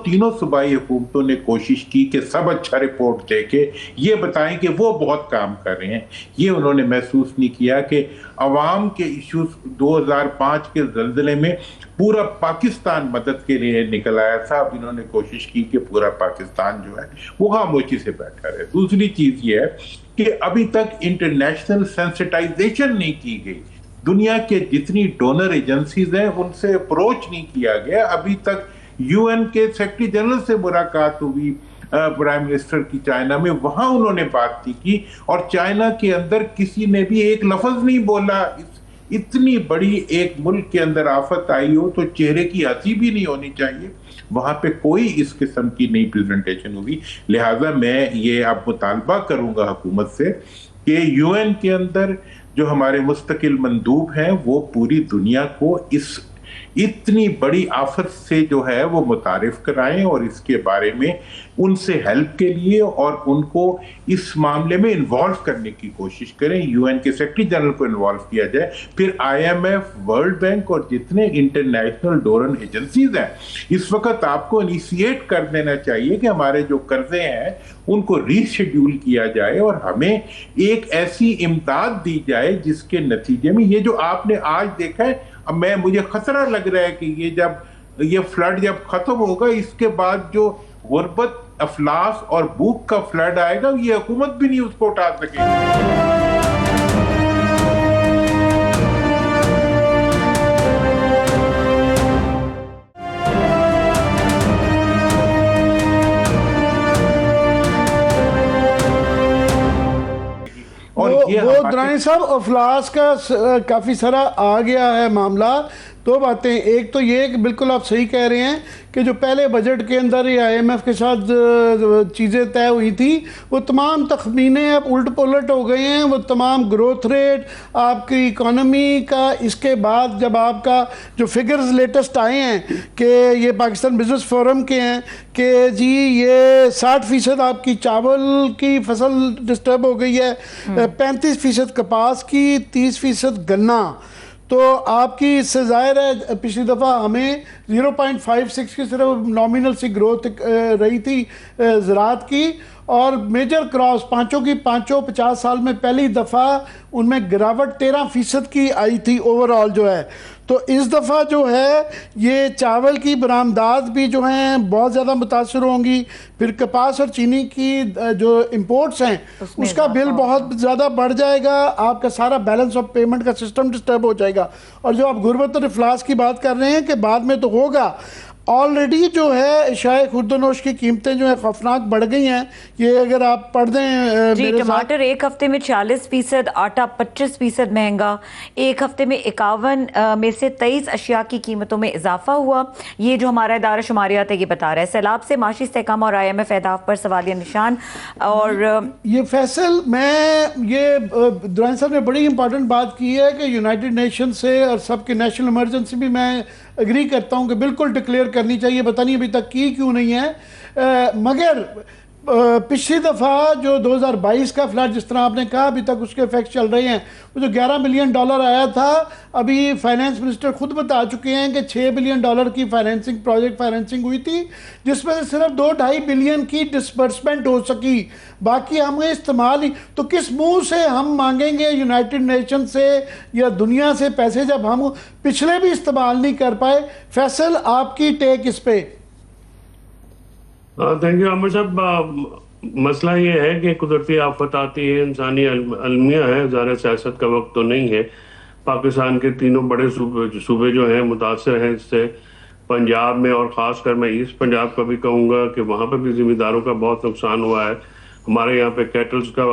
तीनों सूबाई हुकूमतों ने कोशिश की कि सब अच्छा रिपोर्ट दे के ये बताएं कि वो बहुत काम कर रहे हैं। ये उन्होंने महसूस नहीं किया कि अवाम के इश्यूज 2005 के ज़ल्ज़ले में पूरा पाकिस्तान मदद के लिए निकल आया था। अब इन्होंने कोशिश की कि पूरा पाकिस्तान जो है वो खामोशी से बैठा रहे। दूसरी चीज़ ये है कि अभी तक इंटरनेशनल सेंसिटाइजेशन नहीं की गई। दुनिया के जितनी डोनर एजेंसीज हैं उनसे अप्रोच नहीं किया गया। अभी तक यूएन के सेक्रेटरी जनरल से मुलाकात हुई प्राइम मिनिस्टर की चाइना में, वहां उन्होंने बात की और चाइना के अंदर किसी ने भी एक लफ्ज नहीं बोला। इतनी बड़ी एक मुल्क के अंदर आफत आई हो तो चेहरे की हंसी भी नहीं होनी चाहिए, वहां पे कोई इस किस्म की नई प्रेजेंटेशन हुई। लिहाजा मैं ये अब मुतालबा करूंगा हुकूमत से कि यूएन के अंदर जो हमारे मुस्तकिल मंदूब हैं वो पूरी दुनिया को इस इतनी बड़ी आफत से जो है वो मुतारिफ कराएं और इसके बारे में उनसे हेल्प के लिए और उनको इस मामले में इन्वॉल्व करने की कोशिश करें। यूएन के सेक्रेटरी जनरल को इन्वॉल्व किया जाए, फिर आईएमएफ, वर्ल्ड बैंक और जितने इंटरनेशनल डोनर एजेंसीज हैं, इस वक्त आपको इनिशिएट कर देना चाहिए कि हमारे जो कर्जे हैं उनको रीशेड्यूल किया जाए और हमें एक ऐसी इमदाद दी जाए जिसके नतीजे में ये जो आपने आज देखा है, अब मुझे खतरा लग रहा है कि ये जब ये फ्लड जब खत्म होगा, इसके बाद जो गुर्बत, अफलास और भूख का फ्लड आएगा, ये हुकूमत भी नहीं उसको उठा सकेगी। वो दुरानी साहब, अफलास का काफ़ी सारा आ गया है मामला। दो बातें, एक तो ये कि बिल्कुल आप सही कह रहे हैं कि जो पहले बजट के अंदर ही आईएमएफ के साथ चीज़ें तय हुई थी, वो तमाम तखमीने अब उलट पुलट हो गए हैं। वो तमाम ग्रोथ रेट आपकी इकॉनमी का, इसके बाद जब आपका जो फिगर्स लेटेस्ट आए हैं कि ये पाकिस्तान बिजनेस फोरम के हैं कि जी ये 60% आपकी चावल की फसल डिस्टर्ब हो गई है, 35% कपास की, 30% गन्ना। तो आपकी इससे ज़ाहिर है पिछली दफ़ा हमें 0.56 की सिर्फ नॉमिनल सी ग्रोथ रही थी ज़राअत की, और मेजर क्रॉप्स पाँचों की पाँचों 50 साल में पहली दफ़ा उनमें गिरावट 13% की आई थी ओवरऑल जो है। तो इस दफ़ा जो है ये चावल की बरामदात भी जो हैं बहुत ज़्यादा मुतासर होंगी, फिर कपास और चीनी की जो इंपोर्ट्स हैं उसका बिल बहुत ज़्यादा बढ़ जाएगा, आपका सारा बैलेंस ऑफ पेमेंट का सिस्टम डिस्टर्ब हो जाएगा। और जो आप गुर्बत और इफलास की बात कर रहे हैं कि बाद में तो होगा, ऑलरेडी जो है शाय खुर्दनोश की कीमतें जो है खौफनाक बढ़ गई हैं। ये अगर आप पढ़ दें जी, टमाटर एक हफ्ते में 40%, आटा 25% महंगा, एक हफ्ते में 51 में से 23 अशिया की कीमतों में इजाफा हुआ। ये जो हमारा इदारा शुमारियात है ये बता रहा है। सैलाब से माशी इस्तेहकाम और IMF अहदाफ पर सवालिया निशान। और ये फैसल, मैं ये दुरानी साहब ने बड़ी इंपॉर्टेंट बात की है कि यूनाइटेड नेशन से और सबके नेशनल इमरजेंसी भी मैं एग्री करता हूँ कि बिल्कुल डिक्लेयर करनी चाहिए, पता नहीं अभी तक की क्यों नहीं है। मगर पिछली दफ़ा जो 2022 का फ्लड जिस तरह आपने कहा अभी तक उसके इफेक्ट चल रहे हैं। वो जो $11 मिलियन आया था, अभी फाइनेंस मिनिस्टर खुद बता चुके हैं कि $6 बिलियन की फाइनेंसिंग, प्रोजेक्ट फाइनेंसिंग हुई थी, जिसमें से सिर्फ 2-2.5 बिलियन की डिसबर्समेंट हो सकी, बाकी हमें इस्तेमाल ही। तो किस मुंह से हम मांगेंगे यूनाइटेड नेशन से या दुनिया से पैसे जब हम पिछले भी इस्तेमाल नहीं कर पाए? फैसल, आपकी टेक इस पे। थैंक यू आमिर साहब। मसला ये है कि कुदरती आफत आती है, इंसानी अलमिया है, ज़ाहिर सियासत का वक्त तो नहीं है। पाकिस्तान के तीनों बड़े सूबे जो हैं मुतासर हैं इससे। पंजाब में, और ख़ासकर मैं ईस्ट पंजाब का भी कहूँगा कि वहाँ पर भी ज़मींदारों का बहुत नुकसान हुआ है। हमारे यहाँ पे कैटल्स का,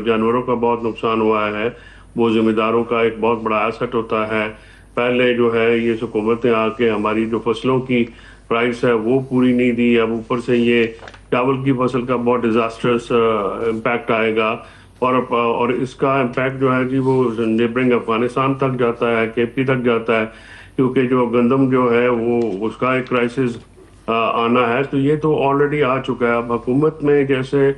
जानवरों का बहुत नुकसान हुआ है। वो ज़मींदारों का एक बहुत बड़ा एसेट होता है। पहले जो है ये हुकूमतें आके हमारी जो फसलों की प्राइस है वो पूरी नहीं दी, अब ऊपर से ये चावल की फसल का बहुत डिजास्टर्स इम्पैक्ट आएगा। और इसका इम्पैक्ट जो है जी वो नेबरिंग अफगानिस्तान तक जाता है, KP तक जाता है, क्योंकि जो गंदम जो है वो उसका एक क्राइसिस आना है। तो ये तो ऑलरेडी आ चुका है। अब हुकूमत में जैसे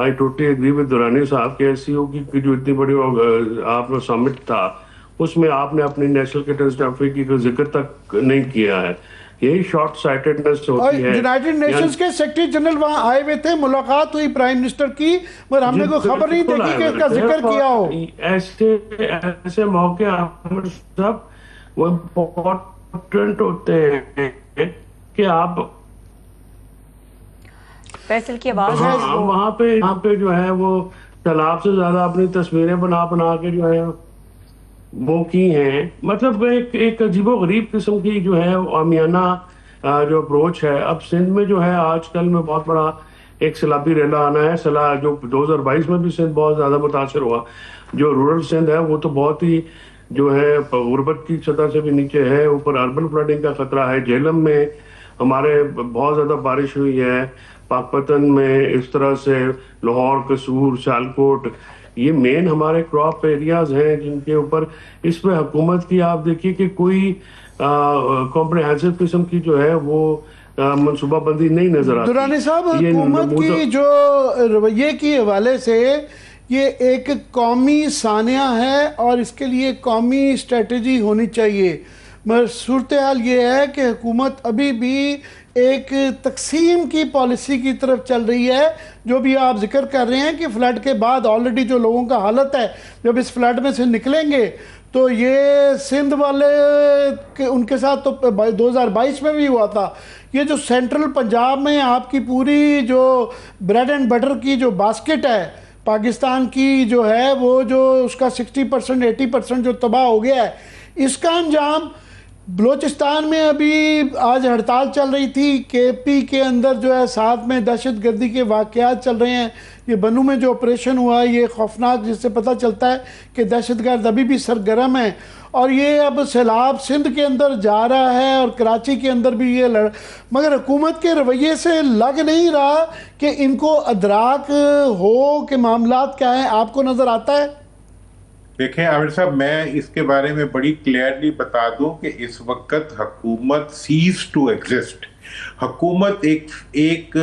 I totally agree with Durrani साहब के SCO की जो इतनी बड़ी आपका समिट था उसमें आपने अपनी नेशनल कैटेस्ट्रॉफी का जिक्र तक नहीं किया है। यही शॉर्ट साइटेडनेस होती है। यूनाइटेड नेशंस के सेक्रेटरी जनरल वहां आए हुए थे, मुलाकात हुई प्राइम मिनिस्टर की, मगर हमने कोई खबर नहीं देखी कि इसका जिक्र किया हो। ऐसे मौके सब वो इम्पोर्टेंट होते हैं कि आप फैसल की आवाज वहाँ पे जो है वो तालाब से ज्यादा अपनी तस्वीरें बना के जो है वो की हैं। मतलब एक अजीबोगरीब किस्म की जो है आमियाना जो अप्रोच है। अब सिंध में जो है आजकल में बहुत बड़ा एक सैलाबी रेला आना है। जो 2022 में भी सिंध बहुत ज़्यादा मुतासर हुआ। जो रूरल सिंध है वो तो बहुत ही जो है गुर्बत की सतह से भी नीचे है। ऊपर अर्बन फ्लडिंग का खतरा है। झेलम में हमारे बहुत ज़्यादा बारिश हुई है पाकपतन में, इस तरह से लाहौर, कसूर, सियालकोट, ये मेन हमारे क्रॉप एरियाज हैं जिनके ऊपर इस पे हुकूमत की आप देखिए कि कोई कॉम्प्रिहेंसिव किस्म की जो है वो मनसूबाबंदी नहीं नजर आती। दुरानी साहब, ये हुकूमत की जो रवैये के हवाले से ये एक कौमी सानिया है और इसके लिए कौमी स्ट्रेटजी होनी चाहिए, मगर सूरत हाल ये है कि हुकूमत अभी भी एक तकसीम की पॉलिसी की तरफ चल रही है। जो भी आप जिक्र कर रहे हैं कि फ्लड के बाद ऑलरेडी जो लोगों का हालत है, जब इस फ्लड में से निकलेंगे तो ये सिंध वाले के उनके साथ तो 2022 में भी हुआ था। ये जो सेंट्रल पंजाब में आपकी पूरी जो ब्रेड एंड बटर की जो बास्केट है पाकिस्तान की जो है, वो जो उसका 60% 80% जो तबाह हो गया है, इसका अंजाम बलूचिस्तान में अभी आज हड़ताल चल रही थी। केपी के अंदर जो है साथ में दहशत गर्दी के वाक़यात चल रहे हैं। ये बनू में जो ऑपरेशन हुआ है ये खौफनाक, जिससे पता चलता है कि दहशतगर्द अभी भी सरगर्म है। और ये अब सैलाब सिंध के अंदर जा रहा है और कराची के अंदर भी ये मगर हुकूमत के रवैये से लग नहीं रहा कि इनको अदराक हो कि मामलात क्या है। आपको नज़र आता है? देखें आमिर साहब, मैं इसके बारे में बड़ी क्लियरली बता दूं कि इस वक्त हुकूमत सीज टू एग्जिस्ट। हुकूमत एक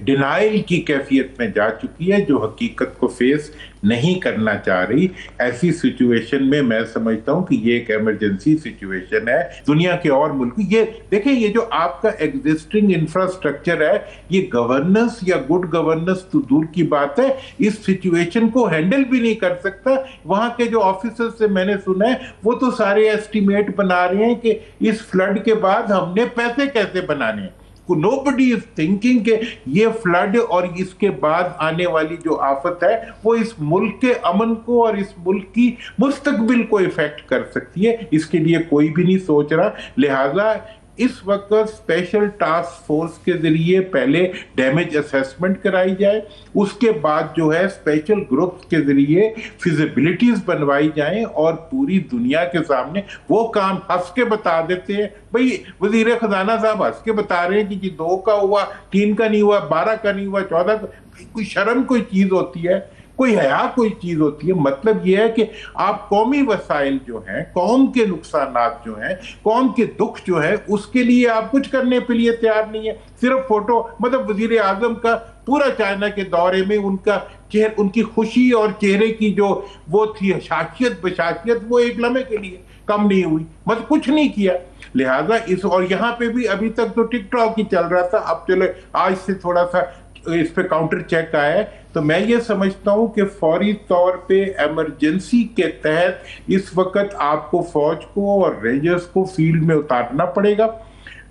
डिनाइल की कैफियत में जा चुकी है, जो हकीकत को फेस नहीं करना चाह रही। ऐसी सिचुएशन में मैं समझता हूं कि ये एक इमरजेंसी सिचुएशन है। दुनिया के और मुल्क ये देखें, ये जो आपका एग्जिस्टिंग इंफ्रास्ट्रक्चर है, ये गवर्नेंस या गुड गवर्नेंस तो दूर की बात है, इस सिचुएशन को हैंडल भी नहीं कर सकता। वहां के जो ऑफिसर्स से मैंने सुना है वो तो सारे एस्टिमेट बना रहे हैं कि इस फ्लड के बाद हमने पैसे कैसे बनाने हैं। नोबडी इज थिंकिंग कि ये फ्लड और इसके बाद आने वाली जो आफत है वो इस मुल्क के अमन को और इस मुल्क की मुस्तकबिल को इफेक्ट कर सकती है। इसके लिए कोई भी नहीं सोच रहा। लिहाजा इस वक्त स्पेशल टास्क फोर्स के जरिए पहले डैमेज असेसमेंट कराई जाए, उसके बाद जो है स्पेशल ग्रुप्स के जरिए फिजिबिलिटीज बनवाई जाएं और पूरी दुनिया के सामने वो काम हंस के बता देते हैं। भाई वजीर खजाना साहब हंस के बता रहे हैं कि 2 का हुआ, 3 का नहीं हुआ, 12 का नहीं हुआ, 14 का। कोई शर्म कोई चीज होती है, कोई हया कोई चीज होती है। मतलब यह है कि आप कौमी वसाइल जो हैं, कौम के नुकसानात जो हैं, कौम के दुख जो है, उसके लिए आप कुछ करने के लिए तैयार नहीं है। सिर्फ फोटो, मतलब वजीर आजम का पूरा चाइना के दौरे में उनकी खुशी और चेहरे की जो वो थी शाशियत बशाशियत, वो एक लम्हे के लिए कम नहीं हुई, मतलब कुछ नहीं किया। लिहाजा इस और यहाँ पे भी अभी तक तो टिकटॉक ही चल रहा था। अब चलो आज से थोड़ा सा इस पे काउंटर चेक आया है, तो मैं ये समझता हूं कि फौरी तौर पे इमरजेंसी के तहत इस वक्त आपको फौज को और रेंजर्स को फील्ड में उतारना पड़ेगा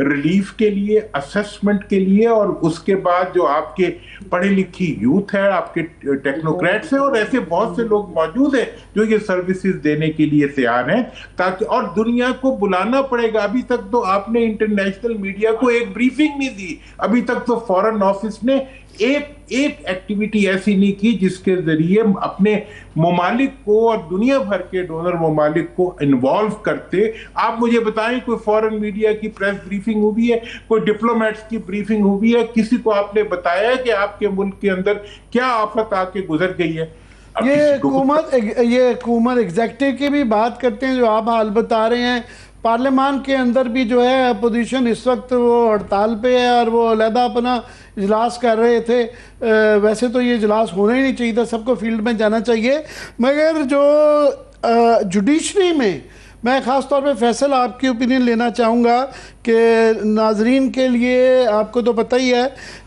रिलीफ के लिए, असेसमेंट के लिए। और उसके बाद जो आपके पढ़े लिखी यूथ है, आपके टेक्नोक्रेट्स हैं और ऐसे बहुत से लोग मौजूद हैं जो ये सर्विसेज देने के लिए तैयार हैं, ताकि और दुनिया को बुलाना पड़ेगा। अभी तक तो आपने इंटरनेशनल मीडिया को एक ब्रीफिंग नहीं दी। अभी तक तो फॉरेन ऑफिस ने एक एक्टिविटी ऐसी नहीं की जिसके जरिए अपने ममालिक को और दुनिया भर के डोनर ममालिक को इन्वॉल्व करते। आप मुझे बताएं, कोई फॉरेन मीडिया की प्रेस ब्रीफिंग हुई है, कोई डिप्लोमेट्स की ब्रीफिंग हुई है, किसी को आपने बताया कि आपके मुल्क के अंदर क्या आफत आके गुजर गई है? ये हुकूमत एग्जेक्टिव की भी बात करते हैं जो आप हाल बता रहे हैं। पार्लियामान के अंदर भी जो है अपोजिशन इस वक्त वो हड़ताल पे है और वो अलहदा अपना इजलास कर रहे थे। वैसे तो ये इजलास होना ही नहीं चाहिए था, सबको फील्ड में जाना चाहिए। मगर जो जुडिशरी में मैं ख़ास तौर पे फैसल आपकी ओपिनियन लेना चाहूँगा कि नाजरीन के लिए आपको तो पता ही है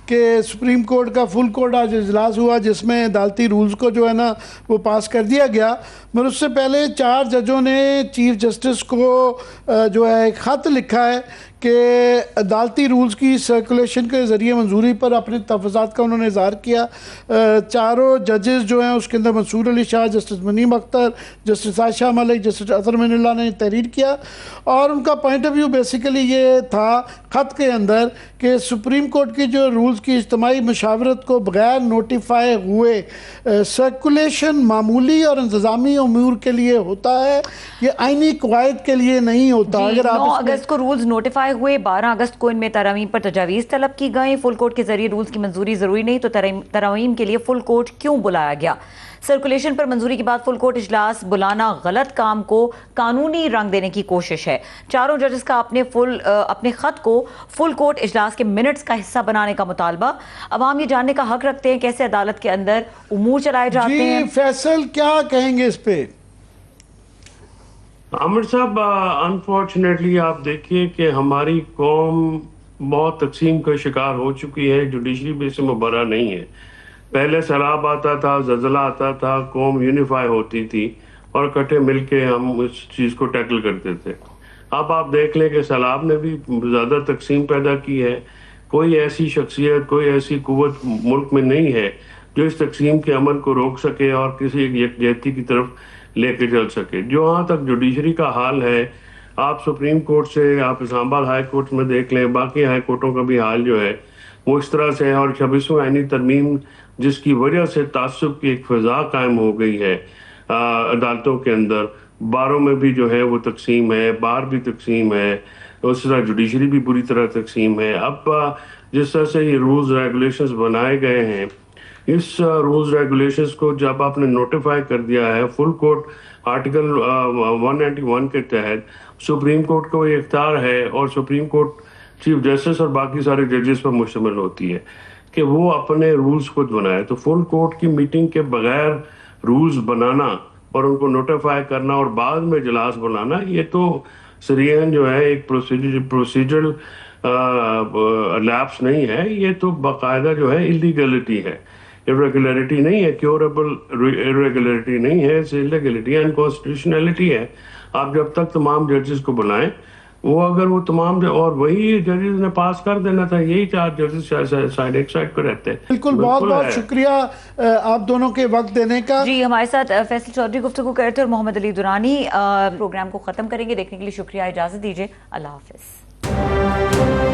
कि सुप्रीम कोर्ट का फुल कोर्ट आज इजलास हुआ जिसमें अदालती रूल्स को जो है ना वो पास कर दिया गया। मगर उससे पहले 4 जजों ने चीफ जस्टिस को जो है एक ख़त लिखा है कि अदालती रूल्स की सर्कुलेशन के ज़रिए मंजूरी पर अपने तहफ़्फ़ुज़ात का उन्होंने इज़हार किया। चारों जजेस जो हैं उसके अंदर मंसूर अली शाह, जस्टिस मुनीम अख्तर, जस्टिस आयशा मलिक, जस्टिस अतर मिनुल्लाह ने तहरीर किया और उनका पॉइंट ऑफ व्यू बेसिकली ये ये था ख़त के अंदर कि सुप्रीम कोर्ट की जो रूल्स की इज्तिमाई मशावरत को बगैर नोटिफाई हुए सर्कुलेशन मामूली और इंतज़ामी उमूर के लिए होता है, ये आईनी कवायद के लिए नहीं होता। अगर आप 9 अगस्त को रूल्स नोटिफाई हुए, 12 अगस्त को इनमें तरमीम पर तजावीज़ तलब की गई। फुल कोर्ट के जरिए रूल्स की मंजूरी जरूरी नहीं तो तरमीम के लिए फुल कोर्ट क्यों बुलाया गया? सर्कुलेशन पर मंजूरी के बाद फुल कोर्ट इजलास बुलाना गलत काम को कानूनी रंग देने की कोशिश है। चारों जजेस का अपने खत को फुल कोर्ट इजलास के मिनट्स का हिस्सा बनाने का मुतालबा। अवाम ये जानने का हक रखते हैं कैसे अदालत के अंदर उमूर चलाए जाते हैं। फैसल क्या कहेंगे इस पे? आमिर साहब, अनफॉर्चुनेटली आप देखिए कि हमारी कौम बहुत तकसीम का शिकार हो चुकी है। जुडिशरी भी इससे मुबर्रा नहीं है। पहले सैलाब आता था, जलजला आता था, कौम यूनिफाई होती थी और इकट्ठे मिलके हम इस चीज़ को टैकल करते थे। अब आप देख लें कि सैलाब ने भी ज़्यादा तकसीम पैदा की है। कोई ऐसी शख्सियत, कोई ऐसी कुव्वत मुल्क में नहीं है जो इस तकसीम के अमल को रोक सके और किसी यकजहती की तरफ लेके चल सके। जो यहाँ तक जुडिशरी का हाल है, आप सुप्रीम कोर्ट से, आप इस्लामाबाद हाई कोर्ट में देख लें, बाकी हाई कोर्टों का भी हाल जो है वो इस तरह से है। और 26वीं आईनी तरमीम जिसकी वजह से तासुब की एक फ़िज़ा कायम हो गई है अदालतों के अंदर, बारों में भी जो है वो तकसीम है, बार भी तकसीम है, उस तरह जुडिशरी भी बुरी तरह तकसीम है। अब जिस तरह से ये रूल्स रेगुलेशंस बनाए गए हैं, इस रूल्स रेगुलेशंस को जब आपने नोटिफाई कर दिया है, फुल कोर्ट आर्टिकल 191 के तहत सुप्रीम कोर्ट को ये इख्तियार है और सुप्रीम कोर्ट चीफ जस्टिस और बाकी सारे जजेस पर मुश्तमिल होती है कि वो अपने रूल्स खुद बनाए। तो फुल कोर्ट की मीटिंग के बगैर रूल्स बनाना और उनको नोटिफाई करना और बाद में इजलास बुलाना, ये तो सरीहन जो है एक प्रोसीजरल लैप्स नहीं है, ये तो बाकायदा जो है इलीगलिटी है, इरेगुलरिटी नहीं है, क्योरेबल इरेगुलरिटी नहीं है, इलीगलिटी एंड कॉन्स्टिट्यूशनलिटी है। आप जब तक तमाम जजेस को बुलाएं, वो अगर वो तमाम और वही जजेस ने पास कर देना था, यही 4 जजेस साइड एक साइड पर रहते हैं। बिल्कुल, बहुत बहुत शुक्रिया आप दोनों के वक्त देने का। जी, हमारे साथ फैसल चौधरी गुफ्तगू करते और मोहम्मद अली दुरानी। प्रोग्राम को खत्म करेंगे, देखने के लिए शुक्रिया, इजाजत दीजिए, अल्लाह हाफिज।